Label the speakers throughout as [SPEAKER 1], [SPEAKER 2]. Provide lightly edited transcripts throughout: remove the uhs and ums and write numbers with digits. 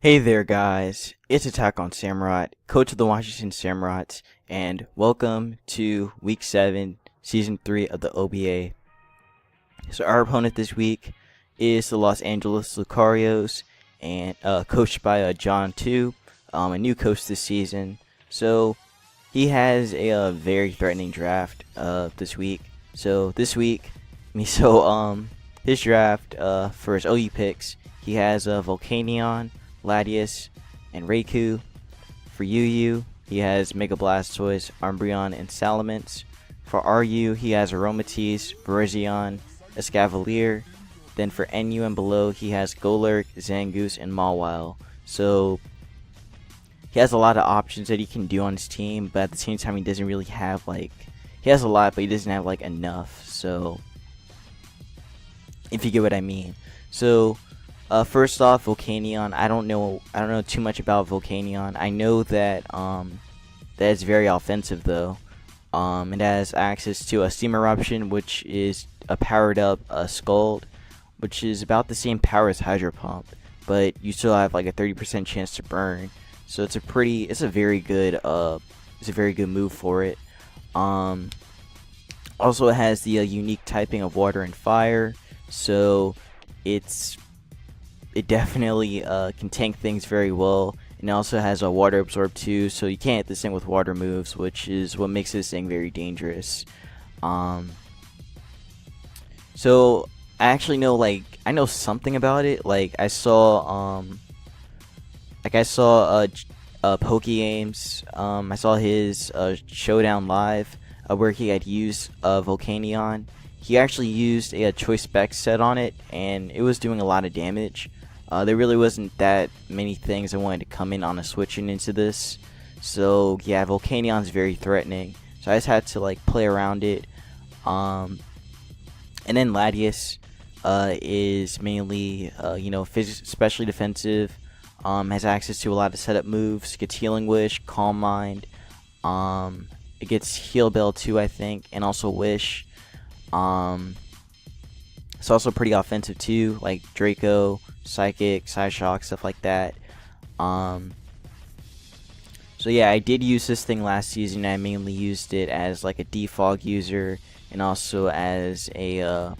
[SPEAKER 1] Hey there guys, it's Attack on Samurott, coach of the Washington Samurotts, and welcome to Week 7, Season 3 of the OBA. So our opponent this week is the Los Angeles Lucarios, and coached by John 2, a new coach this season. So he has a very threatening draft this week. So this week, his draft for his OU picks, he has Volcanion, Latias, and Raikou. For UU, he has Mega Blastoise, Umbreon, and Salamence. For RU, he has Aromatisse, Virizion, Escavalier. Then for NU and below, he has Golurk, Zangoose, and Mawile. So he has a lot of options that he can do on his team, but at the same time, he doesn't really have he has a lot, but he doesn't have enough. So if you get what I mean. So first off, Volcanion. I don't know too much about Volcanion. I know that that it's very offensive though. It has access to a Steam Eruption, which is a powered up Scald, which is about the same power as Hydro Pump, but you still have a 30% chance to burn. So it's a very good move for it. Also it has the unique typing of Water and Fire, so it definitely can tank things very well. And it also has a Water Absorb too, so you can't hit this thing with water moves, which is what makes this thing very dangerous. So I actually know I know something about it. I saw PokeGames. I saw his showdown live where he had used Volcanion. He actually used a choice spec set on it, and it was doing a lot of damage. There really wasn't that many things I wanted to come in on a switching into this. So yeah, Volcanion's very threatening. So I just had to play around it. And then Latias is mainly especially defensive. Has access to a lot of setup moves. Gets Healing Wish, Calm Mind. It gets Heal Bell too, I think, and also Wish. It's also pretty offensive too, like Draco, Psychic, Psyshock, stuff like that. So yeah, I did use this thing last season. I mainly used it as a defog user, and also as an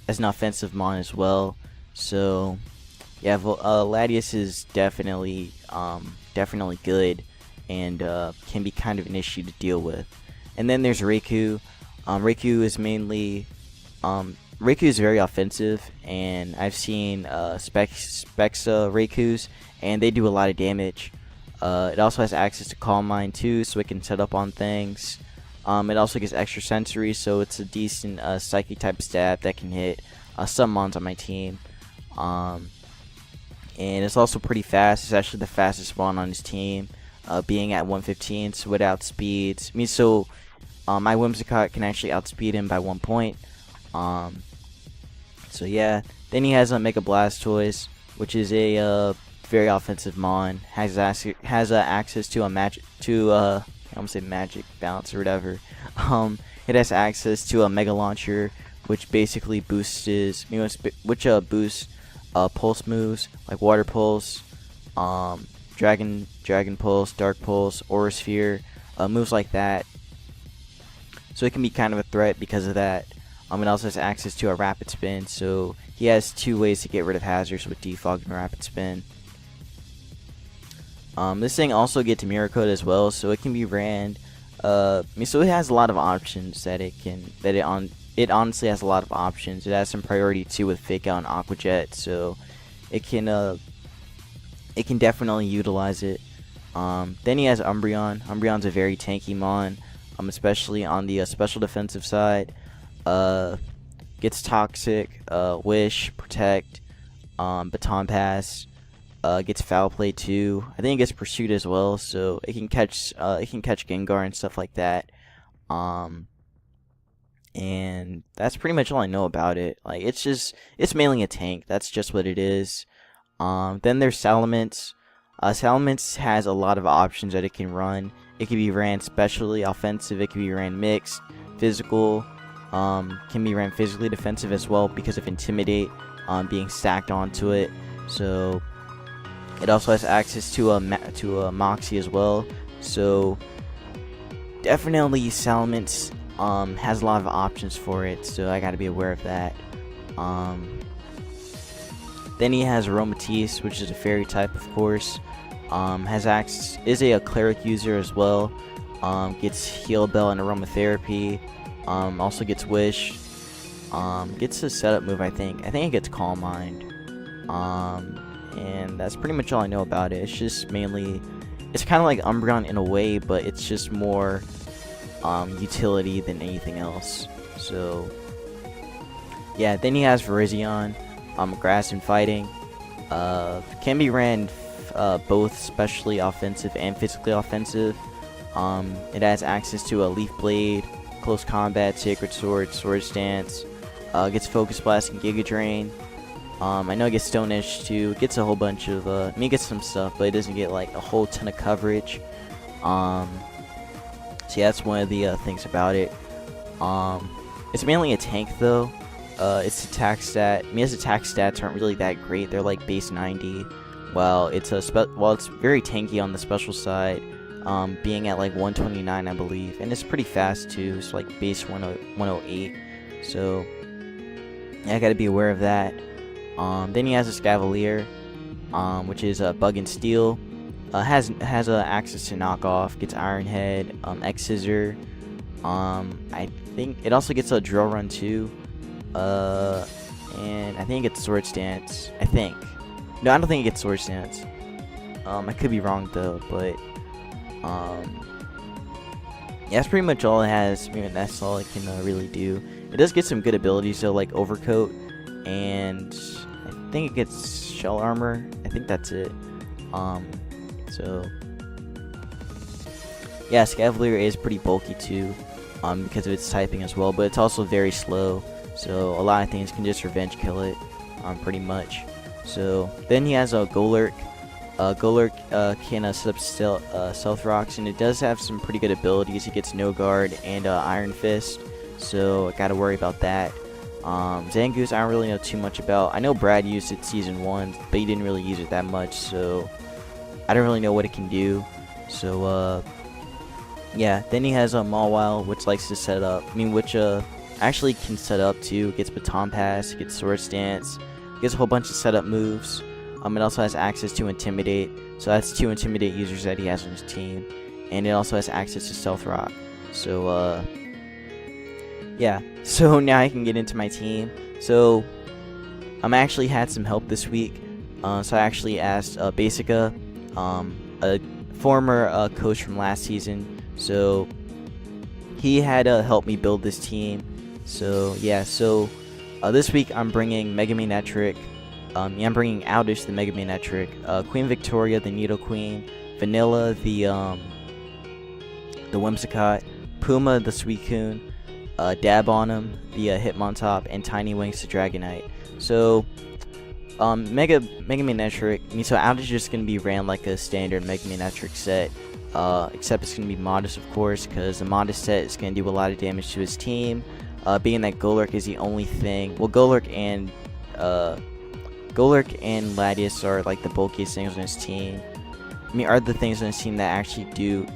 [SPEAKER 1] offensive mon as well. So yeah, Latias is definitely good, and can be kind of an issue to deal with. And then there's Raikou. Raikou is very offensive, and I've seen Spexa Raikous, and they do a lot of damage. It also has access to Calm Mind too, so it can set up on things. It also gets extra sensory, so it's a decent psychic type stab that can hit some mons on my team. And it's also pretty fast. It's actually the fastest spawn on his team, being at 115, so it outspeeds. My Whimsicott can actually outspeed him by 1 point. So yeah, then he has a Mega Blastoise, which is a very offensive mon. Has access to a magic bounce or whatever. It has access to a Mega Launcher, which basically boosts pulse moves like Water Pulse, Dragon Pulse, Dark Pulse, Aura Sphere, moves like that. So it can be kind of a threat because of that. It also has access to a Rapid Spin, so he has 2 ways to get rid of hazards with Defog and Rapid Spin. This thing also gets Mirror Coat as well, so it can be ran. So it has a lot of options it honestly has a lot of options. It has some priority too with Fake Out and Aqua Jet, so it can definitely utilize it. Then he has Umbreon. Umbreon's a very tanky mon, especially on the special defensive side. Gets Toxic, Wish, Protect, Baton Pass, gets Foul Play too. I think it gets Pursuit as well, so it can catch Gengar and stuff like that. And that's pretty much all I know about it. It's mainly a tank. That's just what it is. Then there's Salamence. Salamence has a lot of options that it can run. It can be ran specially offensive. It can be ran mixed, physical. Can be ran physically defensive as well because of Intimidate being stacked onto it. So It also has access to a Moxie as well. So definitely Salamence has a lot of options for it, so I gotta be aware of that. Then he has Aromatisse, which is a fairy type, of course. Is a cleric user as well. Gets Heal Bell and Aromatherapy. Also gets Wish. Gets a setup move, I think. I think it gets Calm Mind. And that's pretty much all I know about it. It's just mainly, it's kind of like Umbreon in a way, but it's just more utility than anything else. So yeah, then he has Virizion, Grass and Fighting. Can be ran both specially offensive and physically offensive. It has access to a Leaf Blade, Close Combat, Sacred Sword, Sword Stance. Gets Focus Blast and Giga Drain. I know it gets Stone Edge too. It gets a whole bunch of, I mean, it gets some stuff, but it doesn't get like a whole ton of coverage. So yeah, that's one of the things about it. It's mainly a tank though. Its attack stat, I mean, its attack stats aren't really that great. They're like base 90. While it's it's very tanky on the special side, being at like 129, I believe, and it's pretty fast too. It's like base 108. So yeah, I gotta be aware of that. Then he has a Scavalier, which is a Bug and Steel. Has access to Knockoff, gets Iron Head, X Scissor. I think it also gets a Drill Run too. And I think it gets Sword Stance. I think. No, I don't think it gets Sword Stance. I could be wrong though, but yeah, that's pretty much all it has. I mean, that's all it can really do. It does get some good abilities though, like Overcoat, and I think it gets Shell Armor. I think that's it. So yeah, Scavalier is pretty bulky too, because of its typing as well, but it's also very slow. So a lot of things can just revenge kill it, pretty much. So then he has a Golurk. Golurk can set up Stealth Rocks, and it does have some pretty good abilities. It gets No Guard and Iron Fist, so I gotta worry about that. Zangoose, I don't really know too much about. I know Brad used it season 1, but he didn't really use it that much, so I don't really know what it can do. So yeah, then he has a Mawile, which likes to set up. I mean, which actually can set up too. It gets Baton Pass, it gets Sword Stance, it gets a whole bunch of setup moves. It also has access to Intimidate, so that's 2 Intimidate users that he has on his team, and it also has access to Stealth Rock. So yeah, so now I can get into my team. So I actually had some help this week. So I actually asked Basica, a former coach from last season. So he had helped me build this team. So yeah, so this week I'm bringing Megamanectric. I'm bringing Aldish, the Megamanectric, Queen Victoria, the Nidoqueen, Vanilla, the Whimsicott, Puma, the Suicune, Dab on him, the Hitmontop, and Tiny Wings, the Dragonite. So Megamanectric, I mean, so Aldish is just gonna be ran like a standard Megamanectric set, except it's gonna be Modest, of course, because the Modest set is gonna do a lot of damage to his team. Being that Golurk is the only thing. Well, Golurk and Latias are like the bulkiest things on his team. I mean, are the things on his team that actually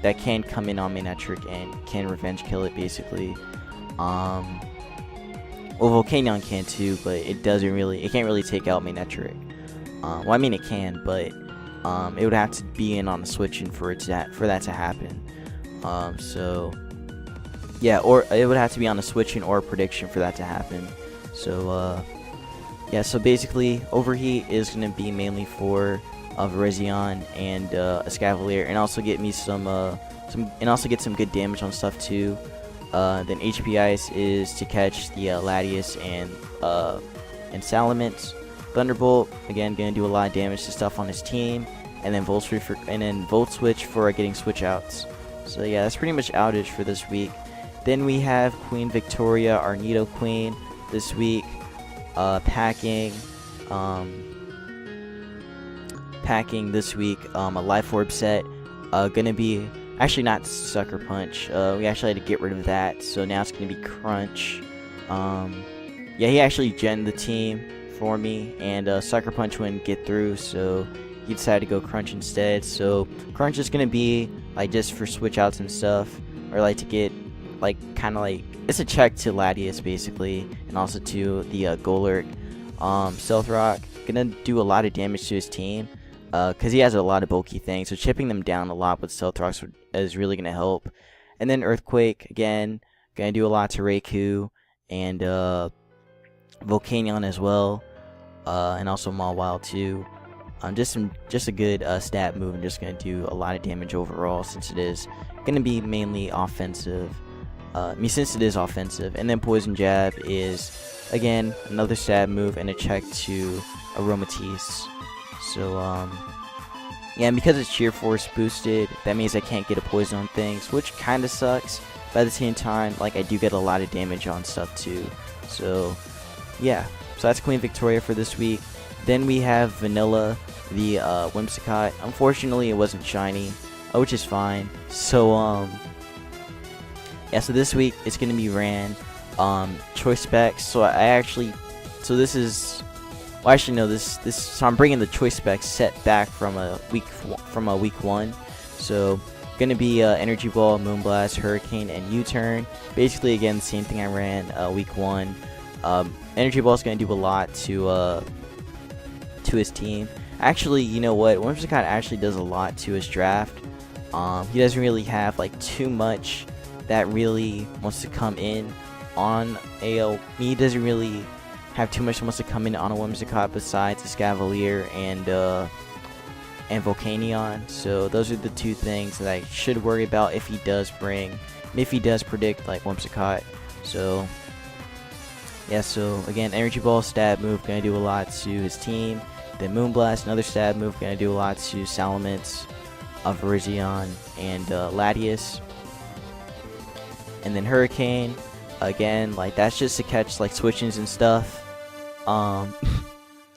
[SPEAKER 1] that can come in on Manectric and can revenge kill it, basically. Well, Volcanion can too, but it can't really take out Manectric. Well, I mean it can, but it would have to be in on the switching for that to happen. So yeah, or it would have to be on a switching or a prediction for that to happen. So yeah, so basically Overheat is going to be mainly for Virizion and a Scavalier, and also get me some get some good damage on stuff too. Then HP Ice is to catch the Latias and Salamence. Thunderbolt, again, gonna do a lot of damage to stuff on his team, and then Volt Switch for getting switch outs. So yeah, that's pretty much Outage for this week. Then we have Queen Victoria, our Nidoqueen, this week, packing this week a Life Orb set. Gonna be actually not Sucker Punch. We actually had to get rid of that, so now it's gonna be Crunch. Yeah, he actually genned the team for me, and Sucker Punch wouldn't get through, so he decided to go Crunch instead. So Crunch is gonna be like just for switch outs and stuff, or like to get like kind of like it's a check to Latias basically, and also to the Golurk. Stealth Rock gonna do a lot of damage to his team, because he has a lot of bulky things. So chipping them down a lot with Stealth Rocks is really gonna help. And then Earthquake again gonna do a lot to Raikou and Volcanion as well, and also Mawile too. Just a good stat move, and just gonna do a lot of damage overall, since it is gonna be mainly offensive. Since it is offensive. And then Poison Jab is again another stab move and a check to Aromatisse. So yeah, and because it's Cheer Force boosted, that means I can't get a poison on things, which kind of sucks. But at the same time, like, I do get a lot of damage on stuff too. So yeah, so that's Queen Victoria for this week. Then we have Vanilla, the Whimsicott. Unfortunately, it wasn't shiny, which is fine. So yeah, so this week it's gonna be ran choice specs. So this is, well, actually no, so I'm bringing the choice specs set back from week 1. So gonna be Energy Ball, Moonblast, Hurricane, and U-Turn. Basically, again, the same thing I ran week 1. Energy Ball is gonna do a lot to his team. Actually, you know what? Whimsicott actually does a lot to his draft. He doesn't really have like too much that really wants to come in on a. He doesn't really have too much that wants to come in on a Whimsicott besides Escavalier and Volcanion. So those are the two things that I should worry about if he does predict like Whimsicott. So yeah, so again, Energy Ball stab move gonna do a lot to his team. Then Moonblast, another stab move, gonna do a lot to Salamence, Virizion, and Latias. And then Hurricane, again, like that's just to catch like switch-ins and stuff.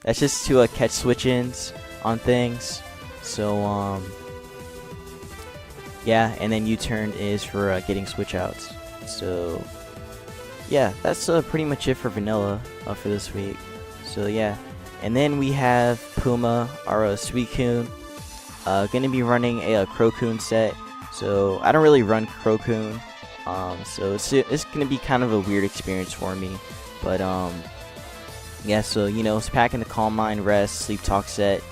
[SPEAKER 1] That's just to catch switch-ins on things. So yeah, and then U-turn is for getting switch outs. So yeah, that's pretty much it for Vanilla for this week. So yeah, and then we have Puma, our Suicune, gonna be running a Crocoon set. So I don't really run Crocoon, so it's gonna be kind of a weird experience for me. But yeah, so you know, it's packing the Calm Mind, Rest, Sleep Talk set.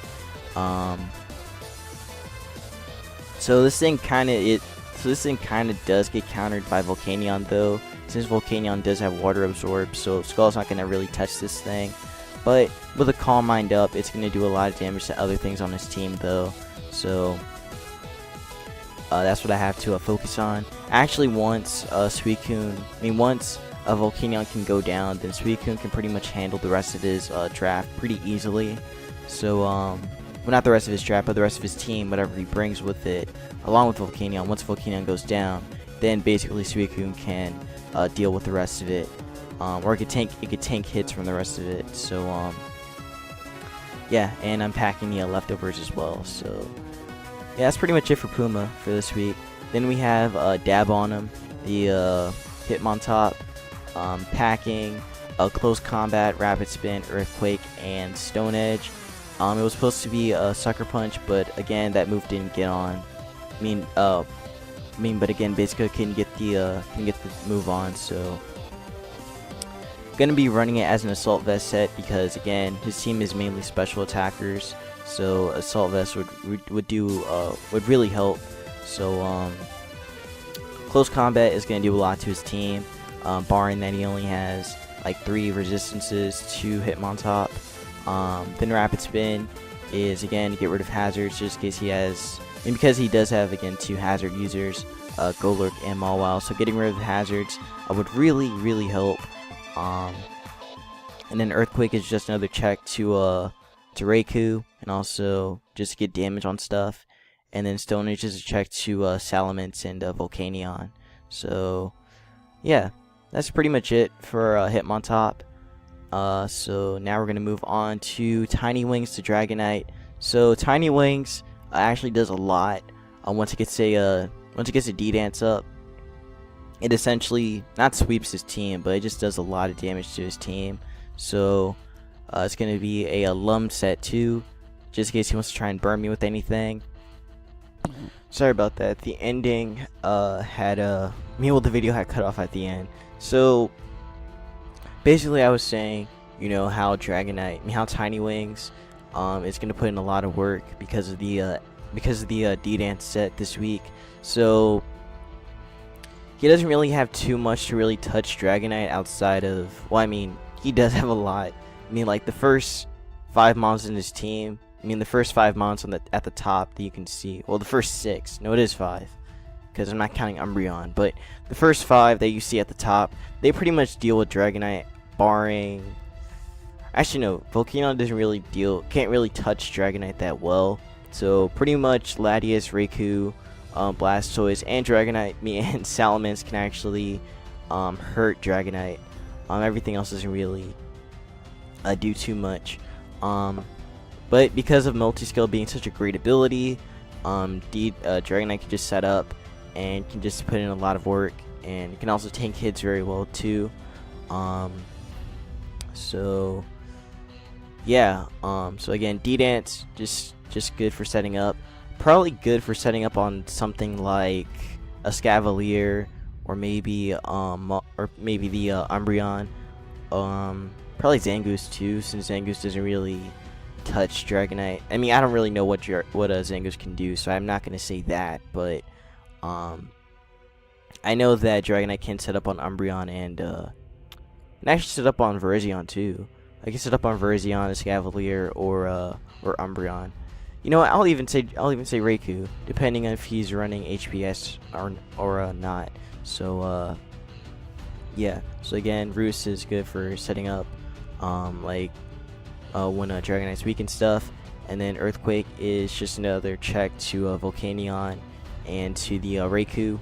[SPEAKER 1] So this thing kind of does get countered by Volcanion though, since Volcanion does have Water Absorb, so Skull's not gonna really touch this thing. But with a Calm Mind up, it's gonna do a lot of damage to other things on his team though. So that's what I have to focus on. Actually, once once a Volcanion can go down, then Suicune can pretty much handle the rest of his draft pretty easily. So well, not the rest of his draft, but the rest of his team, whatever he brings with it, along with Volcanion. Once Volcanion goes down, then basically Suicune can deal with the rest of it, or it could tank hits from the rest of it. So yeah, and I'm packing the leftovers as well. So yeah, that's pretty much it for Puma for this week. Then we have Dab on him, the Hitmontop, packing Close Combat, Rapid Spin, Earthquake, and Stone Edge. It was supposed to be a Sucker Punch, but again, that move didn't get on. But again, basically couldn't get the move on. So gonna be running it as an Assault Vest set because again, his team is mainly special attackers. So Assault Vest would really help. So Close Combat is gonna do a lot to his team, barring that he only has like 3 resistances to Hitmontop. Then Rapid Spin is again to get rid of hazards, just in case he has, and because he does have again 2 hazard users, Golurk and Mawile. So getting rid of the hazards would really help. And then Earthquake is just another check to Raikou, and also just to get damage on stuff. And then Stone Edge is a check to Salamence and Volcanion. So yeah, that's pretty much it for Hitmontop. So now we're gonna move on to Tiny Wings to Dragonite. So Tiny Wings actually does a lot. Once it gets a D-Dance up, it essentially not sweeps his team, but it just does a lot of damage to his team. So it's gonna be a Lum set too. just in case he wants to try and burn me with anything. Sorry about that. The ending had the video had cut off at the end. So basically I was saying, you know, how how Tiny Wings is gonna put in a lot of work because of the D-Dance set this week. So he doesn't really have too much to really touch Dragonite outside of, well, I mean, he does have a lot. I mean, like the first 5 mons in his team. I mean, the first 5 mons at the top that you can see. Well, the first 6. No, it is 5, because I'm not counting Umbreon. But the first 5 that you see at the top, they pretty much deal with Dragonite, barring. Actually, no. Volcanion can't really touch Dragonite that well. So pretty much Latias, Raikou, Blastoise, and Dragonite, and Salamence can actually hurt Dragonite. Everything else doesn't really do too much. But because of Multiscale being such a great ability, Dragonite can just set up and can just put in a lot of work, and it can also tank hits very well too. So yeah. So again, D-Dance just good for setting up. Probably good for setting up on something like a Scavalier or maybe the Umbreon. Probably Zangoose too, since Zangoose doesn't really touch Dragonite. I mean, I don't really know what a Zangoose can do, so I'm not gonna say that. But I know that Dragonite can set up on Umbreon and actually set up on Virizion too. I can set up on Virizion, a Scavalier, or Umbreon. You know what? I'll even say Raikou, depending on if he's running HPS or not. So yeah. So again, Roost is good for setting up, when Dragonite's weak and stuff. And then Earthquake is just another check to Volcanion and to the Raikou.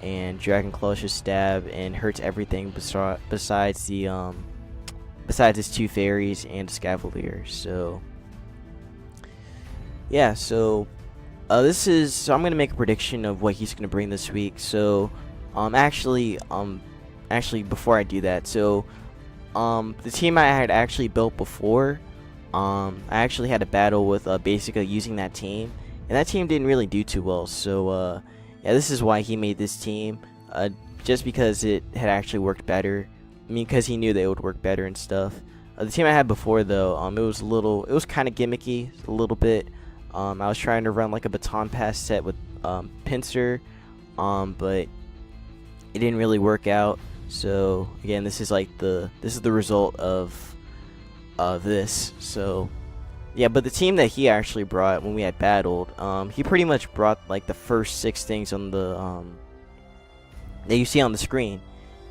[SPEAKER 1] And Dragon Claw just stab and hurts everything besides his 2 fairies and Scavalier. So yeah, so I'm gonna make a prediction of what he's gonna bring this week. So actually before I do that, so the team I had actually built before, I actually had a battle with basically using that team, and that team didn't really do too well. So yeah, this is why he made this team, just because it had actually worked better. I mean, because he knew that it would work better and stuff. The team I had before though, it was kind of gimmicky a little bit. I was trying to run like a Baton Pass set with Pinsir, but it didn't really work out. So again, this is the result of this. So yeah, but the team that he actually brought when we had battled, he pretty much brought like the first 6 things on the that you see on the screen.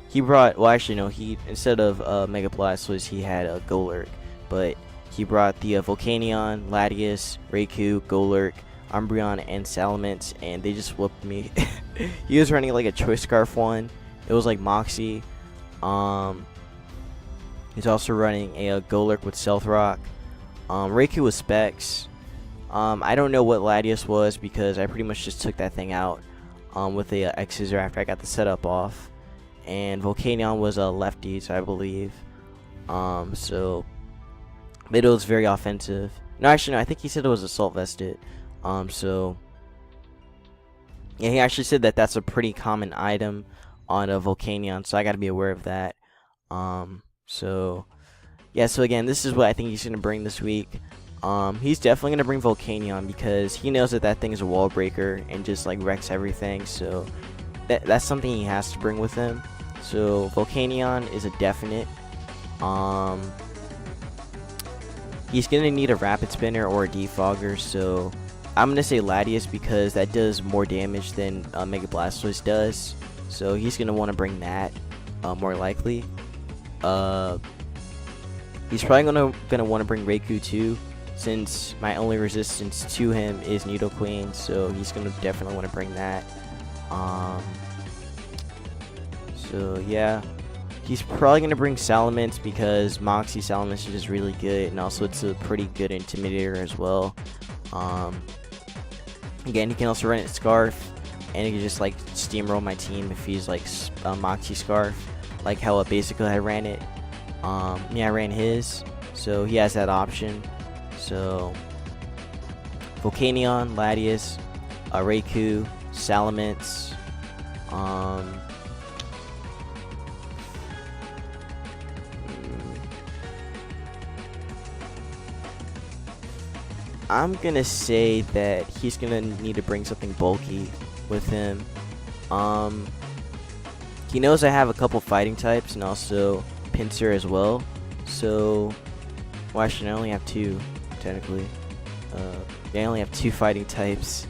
[SPEAKER 1] He brought, well, actually no, he, instead of Mega Blastoise, he had a Golurk, but he brought the Volcanion, Latias, Raikou, Golurk, Umbreon, and Salamence, and they just whooped me. He was running like a Choice Scarf one. It was like Moxie. He's also running a Golurk with Stealth Rock. Raikou with Specs. I don't know what Latias was because I pretty much just took that thing out with a X-Scissor after I got the setup off. And Volcanion was a lefties, I believe. So but it was very offensive. No, actually, no, I think he said it was Assault Vested. So yeah, he actually said that that's a pretty common item on a Volcanion, so I got to be aware of that. So yeah, so again, this is what I think he's gonna bring this week. He's definitely gonna bring Volcanion because he knows that thing is a wall breaker and just like wrecks everything. So that's something he has to bring with him. So Volcanion is a definite. He's gonna need a Rapid Spinner or a Defogger, so I'm gonna say Latias because that does more damage than Mega Blastoise does. So he's gonna want to bring that more likely. He's probably gonna want to bring Raikou too, since my only resistance to him is Nidoqueen. So he's gonna definitely want to bring that. So yeah. He's probably going to bring Salamence because Moxie Salamence is just really good, and also it's a pretty good Intimidator as well. Again, he can also run it Scarf, and he can just like steamroll my team if he's like Moxie Scarf, like how basically I ran it. Yeah, I ran his, so he has that option. So Volcanion, Latias, Raikou, Salamence, I'm gonna say that he's gonna need to bring something bulky with him. He knows I have a couple fighting types and also Pinsir as well. So, well, actually, I only have two, technically. I only have two fighting types.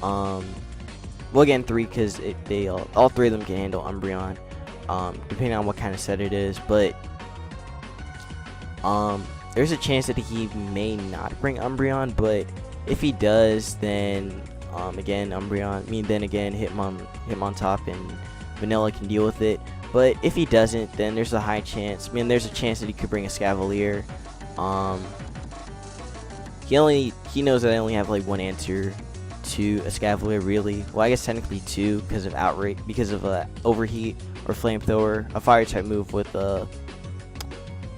[SPEAKER 1] Well, again, three because they all three of them can handle Umbreon, depending on what kind of set it is. But there's a chance that he may not bring Umbreon, but if he does, then again, Umbreon. Then again, Hitmontop and Vanilla can deal with it. But if he doesn't, then there's a high chance. There's a chance that he could bring a Scavalier. He knows that I only have like one answer to a Scavalier, really. Well, I guess technically two because of Overheat or Flamethrower, a fire type move with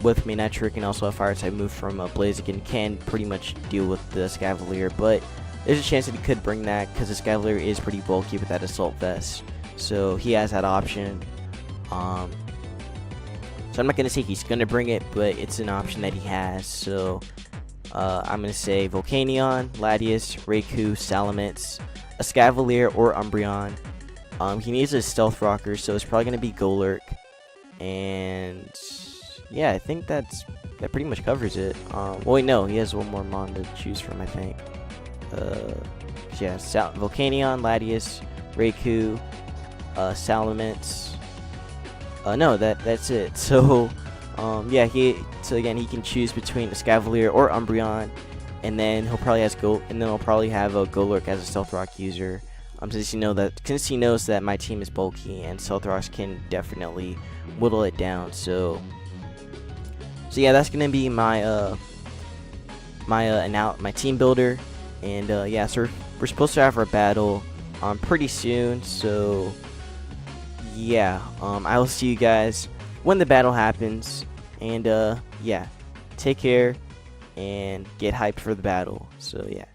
[SPEAKER 1] Manectric, and also a fire type move from Blaziken can pretty much deal with the Scavalier. But there's a chance that he could bring that because the Scavalier is pretty bulky with that Assault Vest, so he has that option. So I'm not gonna say he's gonna bring it, but it's an option that he has. So I'm gonna say Volcanion, Latias, Raikou, Salamence, a Scavalier or Umbreon. He needs a Stealth Rocker, so it's probably gonna be Golurk. And yeah, I think that pretty much covers it. Well, wait, no, he has one more Mon to choose from, I think. Yeah, Volcanion, Latias, Raikou, Salamence. No, that's it. So, yeah, again, he can choose between a Scavalier or Umbreon, and then he'll probably have a Golurk as a Stealth Rock user. Since he knows that my team is bulky and Stealth Rocks can definitely whittle it down. So yeah, that's gonna be my my team builder, and yeah, so we're supposed to have our battle pretty soon. So yeah, I will see you guys when the battle happens, and yeah, take care and get hyped for the battle. So yeah.